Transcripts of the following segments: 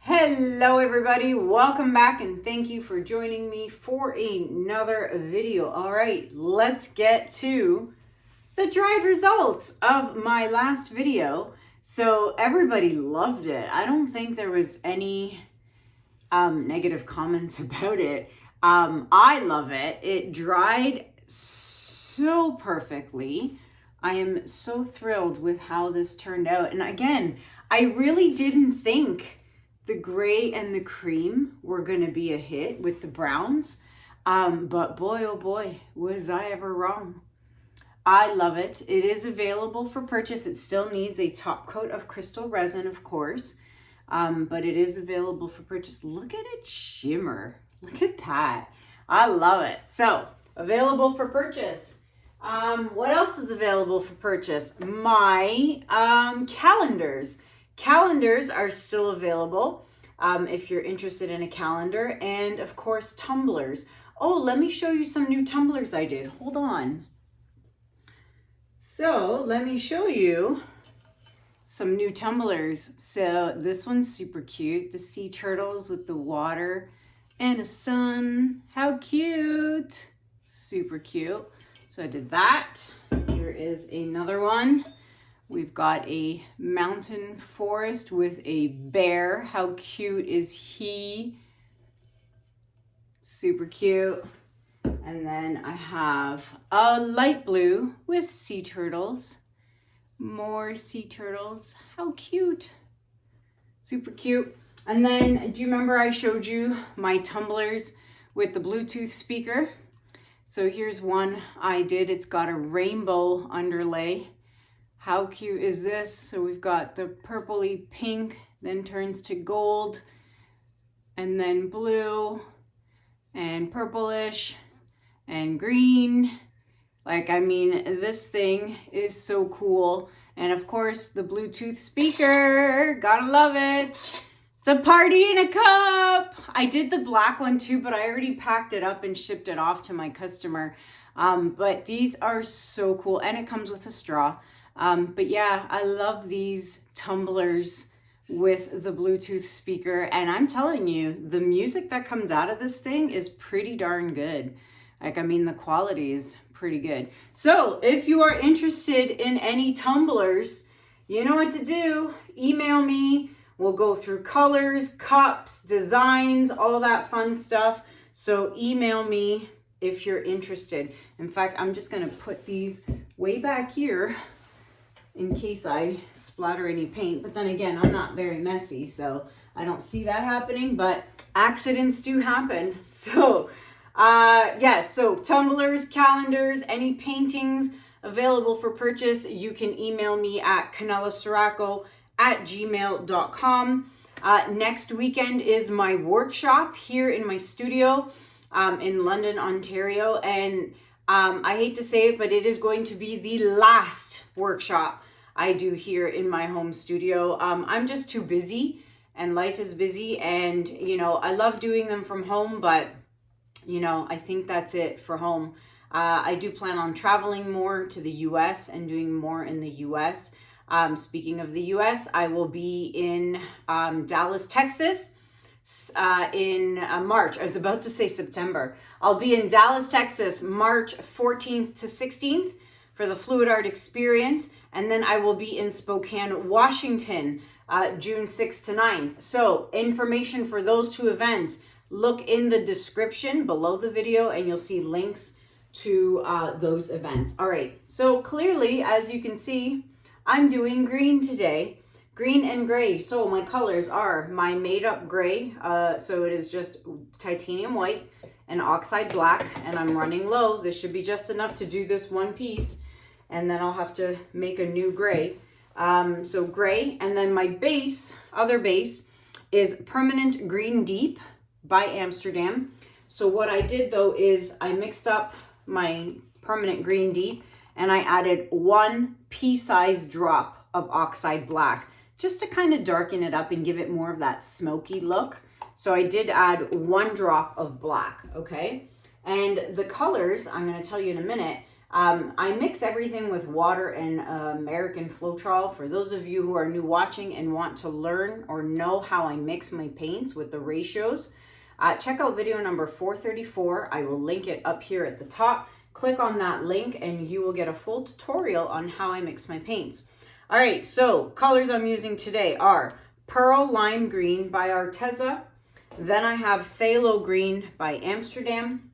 Hello everybody, welcome back and thank you for joining me for another video. All right, let's get to the dried results of my last video. So everybody loved it. I don't think there was any negative comments about it. I love it. It dried so perfectly. I am so thrilled with how this turned out. And again, I really didn't think the gray and the cream were going to be a hit with the browns. But boy, oh boy, was I ever wrong. I love it. It is available for purchase. It still needs a top coat of crystal resin, of course. But it is available for purchase. Look at it shimmer. Look at that. I love it. So, available for purchase. What else is available for purchase? My calendars. Calendars are still available if you're interested in a calendar, and of course tumblers. Oh, let me show you some new tumblers I did. Hold on. So let me show you some new tumblers. So this one's super cute. The sea turtles with the water and a sun. How cute. Super cute. So I did that. Here is another one. We've got a mountain forest with a bear. How cute is he? Super cute. And then I have a light blue with sea turtles. More sea turtles. How cute. Super cute. And then, do you remember I showed you my tumblers with the Bluetooth speaker? So here's one I did. It's got a rainbow underlay. How cute is this? So we've got the purpley pink, then turns to gold, and then blue, and purplish, and green. Like, I mean, this thing is so cool. And of course, the Bluetooth speaker, gotta love it. It's a party in a cup. I did the black one too, but I already packed it up and shipped it off to my customer. But these are so cool, and it comes with a straw. But yeah, I love these tumblers with the Bluetooth speaker, and I'm telling you, the music that comes out of this thing is pretty darn good. Like, I mean, the quality is pretty good. So if you are interested in any tumblers, you know what to do. Email me. We'll go through colors, cups, designs, all that fun stuff. So email me if you're interested. In fact, I'm just going to put these way back here in case I splatter any paint. But then again, I'm not very messy, so I don't see that happening, but accidents do happen. So, yes, so tumblers, calendars, any paintings available for purchase, you can email me at kanellaciraco@gmail.com. Next weekend is my workshop here in my studio in London, Ontario. And I hate to say it, but it is going to be the last workshop I do here in my home studio. I'm just too busy, and life is busy, and you know, I love doing them from home, but you know, I think that's it for home. I do plan on traveling more to the US and doing more in the US. Speaking of the US, I will be in Dallas, Texas in March. I was about to say September. I'll be in Dallas, Texas, March 14th to 16th for the Fluid Art Experience. And then I will be in Spokane, Washington, June 6th to 9th. So information for those two events, look in the description below the video and you'll see links to those events. All right, so clearly, as you can see, I'm doing green today. Green and gray. So my colors are my made up gray. So it is just titanium white and oxide black, and I'm running low. This should be just enough to do this one piece, and then I'll have to make a new gray. So gray, and then my base, other base, is Permanent Green Deep by Amsterdam. So what I did though is I mixed up my Permanent Green Deep and I added one pea-sized drop of oxide black just to kind of darken it up and give it more of that smoky look. So I did add one drop of black, okay? And the colors, I'm gonna tell you in a minute, I mix everything with water and American Floetrol. For those of you who are new watching and want to learn or know how I mix my paints with the ratios, check out video number 434. I will link it up here at the top. Click on that link and you will get a full tutorial on how I mix my paints. All right, so colors I'm using today are Pearl Lime Green by Arteza. Then I have Phthalo Green by Amsterdam.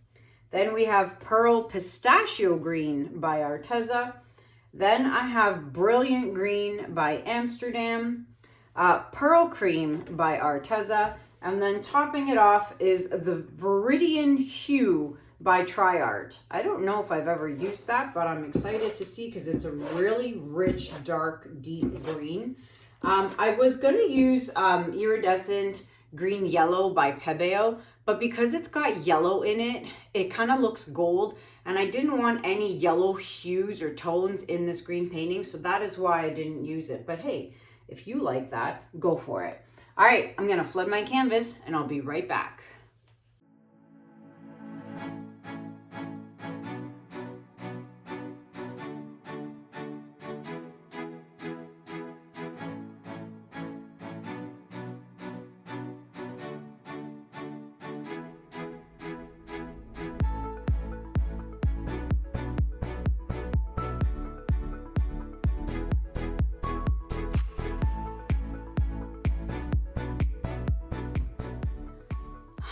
Then we have Pearl Pistachio Green by Arteza. Then I have Brilliant Green by Amsterdam. Pearl Cream by Arteza. And then topping it off is the Veridian Hue by TriArt. I don't know if I've ever used that, but I'm excited to see because it's a really rich, dark, deep green. I was going to use Iridescent Green Yellow by Pebeo, but because it's got yellow in it, it kind of looks gold, and I didn't want any yellow hues or tones in this green painting, so that is why I didn't use it. But hey, if you like that, go for it. All right, I'm going to flood my canvas, and I'll be right back.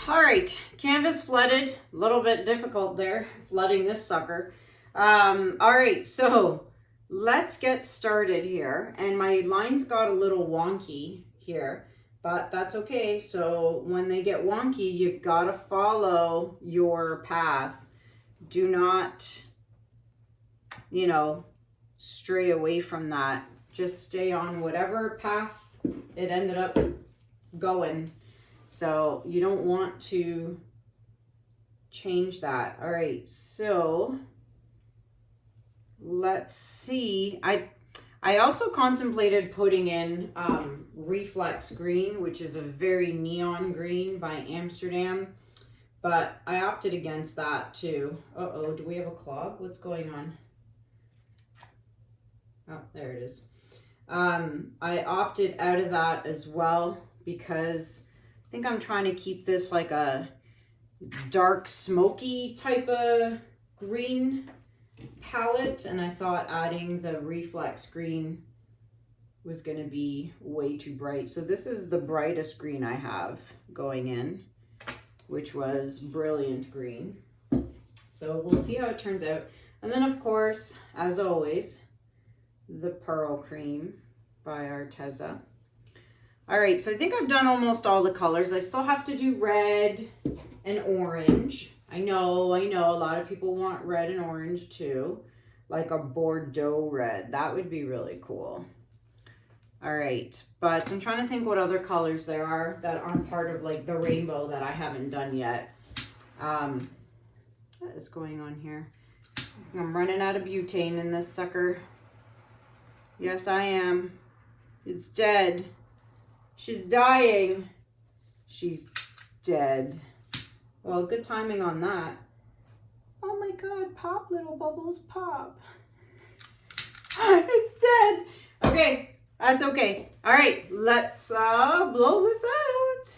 All right, canvas flooded, a little bit difficult there, flooding this sucker. All right, so let's get started here. And my lines got a little wonky here, but that's okay. So when they get wonky, you've got to follow your path. Do not, you know, stray away from that. Just stay on whatever path it ended up going. So you don't want to change that. All right, so let's see. I also contemplated putting in Reflex Green, which is a very neon green by Amsterdam, but I opted against that too. Uh-oh, do we have a clog? What's going on? Oh, there it is. I opted out of that as well because I think I'm trying to keep this like a dark smoky type of green palette, and I thought adding the Reflex Green was going to be way too bright. So this is the brightest green I have going in, which was Brilliant Green. So we'll see how it turns out. And then of course, as always, the Pearl Cream by Arteza. All right, so I think I've done almost all the colors. I still have to do red and orange. I know, a lot of people want red and orange too, like a Bordeaux red. That would be really cool. All right, but I'm trying to think what other colors there are that aren't part of like the rainbow that I haven't done yet. What is going on here? I'm running out of butane in this sucker. Yes, I am. It's dead. She's dying. She's dead. Well, good timing on that. Oh my God, pop, little bubbles, pop. It's dead. Okay, that's okay. All right, let's blow this out.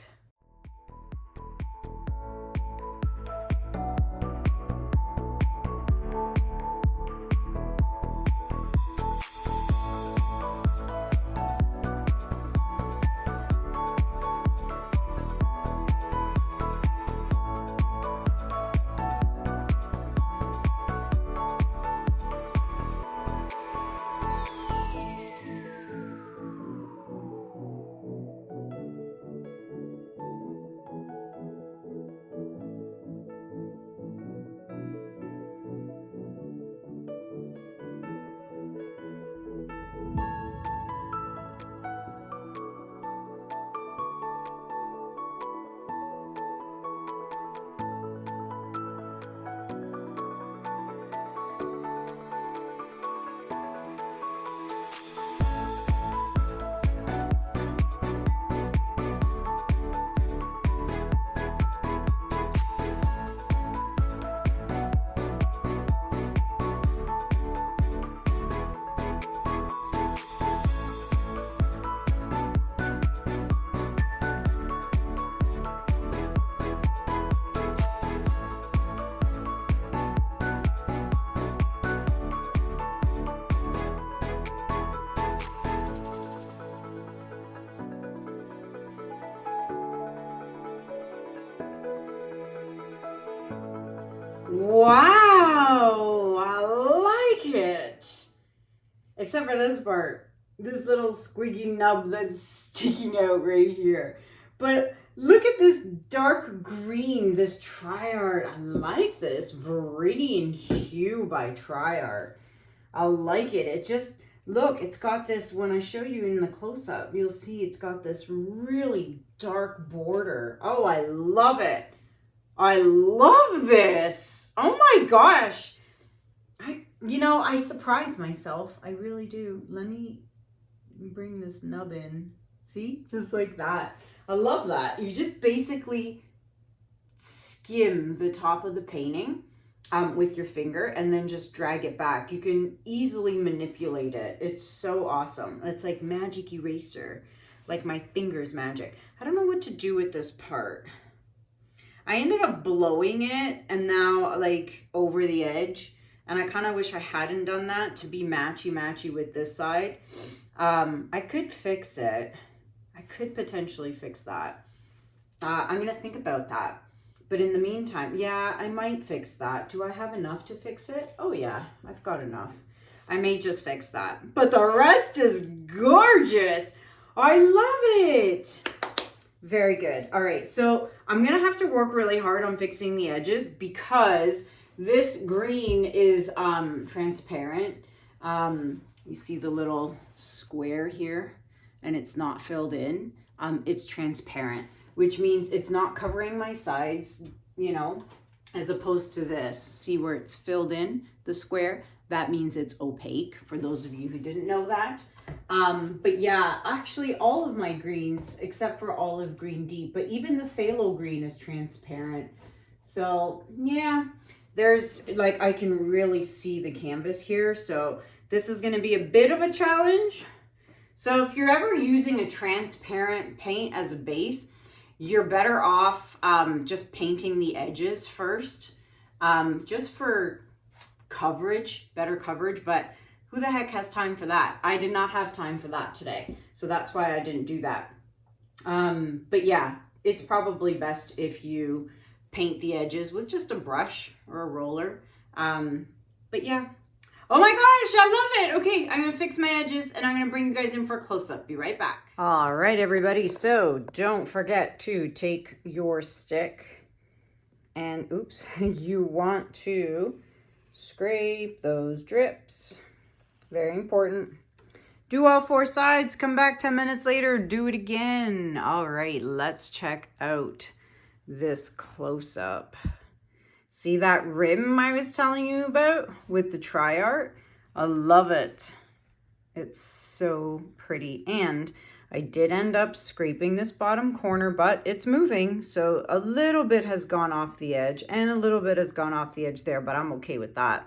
except for this part. This little squiggy nub that's sticking out right here. But look at this dark green, this TriArt. I like this Veridian hue by TriArt. I like it. It just, look, it's got this, when I show you in the close-up, you'll see it's got this really dark border. Oh, I love it. I love this. Oh my gosh. I surprise myself. I really do. Let me bring this nub in. See? Just like that. I love that. You just basically skim the top of the painting with your finger and then just drag it back. You can easily manipulate it. It's so awesome. It's like magic eraser, like my finger's magic. I don't know what to do with this part. I ended up blowing it and now like over the edge. And I kind of wish I hadn't done that to be matchy with this side. I could fix it. I could potentially fix that. I'm going to think about that. But in the meantime, yeah, I might fix that. Do I have enough to fix it? Oh yeah, I've got enough. I may just fix that. But the rest is gorgeous. I love it. Very good. All right, so I'm going to have to work really hard on fixing the edges because this green is transparent. You see the little square here and it's not filled in. It's transparent, which means it's not covering my sides, you know, as opposed to this. See where it's filled in, the square? That means it's opaque, for those of you who didn't know that. But yeah, actually all of my greens, except for olive green deep, but even the phthalo green is transparent. So yeah, there's like, I can really see the canvas here. So this is going to be a bit of a challenge. So if you're ever using a transparent paint as a base, you're better off just painting the edges first, just for coverage, better coverage. But who the heck has time for that? I did not have time for that today. So that's why I didn't do that. But yeah, it's probably best if you paint the edges with just a brush or a roller. But yeah. Oh my gosh, I love it. Okay, I'm gonna fix my edges and I'm gonna bring you guys in for a close-up. Be right back. All right, everybody. So don't forget to take your stick and oops, you want to scrape those drips. Very important. Do all 4 sides, come back 10 minutes later, do it again. All right, let's check out this close-up. See that rim I was telling you about with the TriArt? I love it. It's so pretty. And I did end up scraping this bottom corner, but it's moving. So a little bit has gone off the edge and a little bit has gone off the edge there, but I'm okay with that.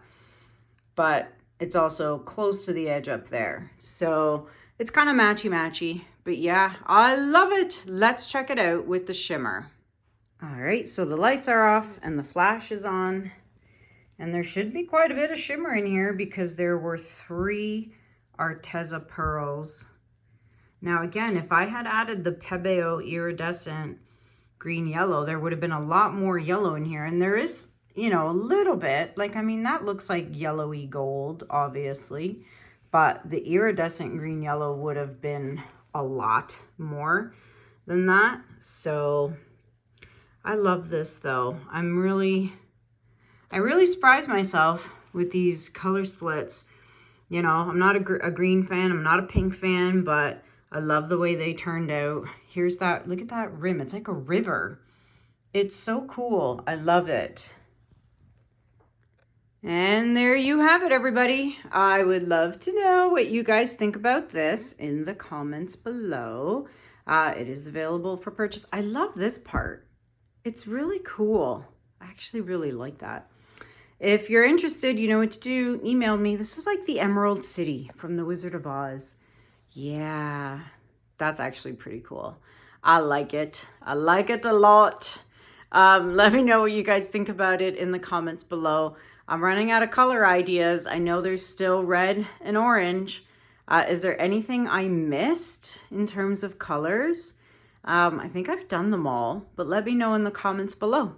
But it's also close to the edge up there. So it's kind of matchy. But yeah, I love it. Let's check it out with the shimmer. All right, so the lights are off and the flash is on. And there should be quite a bit of shimmer in here because there were 3 Arteza pearls. Now again, if I had added the Pebeo iridescent green yellow, there would have been a lot more yellow in here. And there is, you know, a little bit, like, I mean, that looks like yellowy gold, obviously. But the iridescent green yellow would have been a lot more than that. So I love this though. I really surprised myself with these color splits. You know, I'm not a green fan, I'm not a pink fan, but I love the way they turned out. Here's that, look at that rim. It's like a river. It's so cool. I love it. And there you have it, everybody. I would love to know what you guys think about this in the comments below. It is available for purchase. I love this part. It's really cool. I actually really like that. If you're interested, you know what to do. Email me. This is like the Emerald City from The Wizard of Oz. Yeah, that's actually pretty cool. I like it. I like it a lot. Let me know what you guys think about it in the comments below. I'm running out of color ideas. I know there's still red and orange. Is there anything I missed in terms of colors? I think I've done them all, but let me know in the comments below.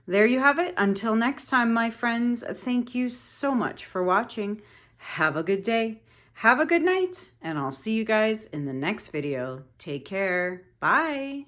There you have it. Until next time, my friends, thank you so much for watching. Have a good day Have a good night, and I'll see you guys in the next video. Take care. Bye.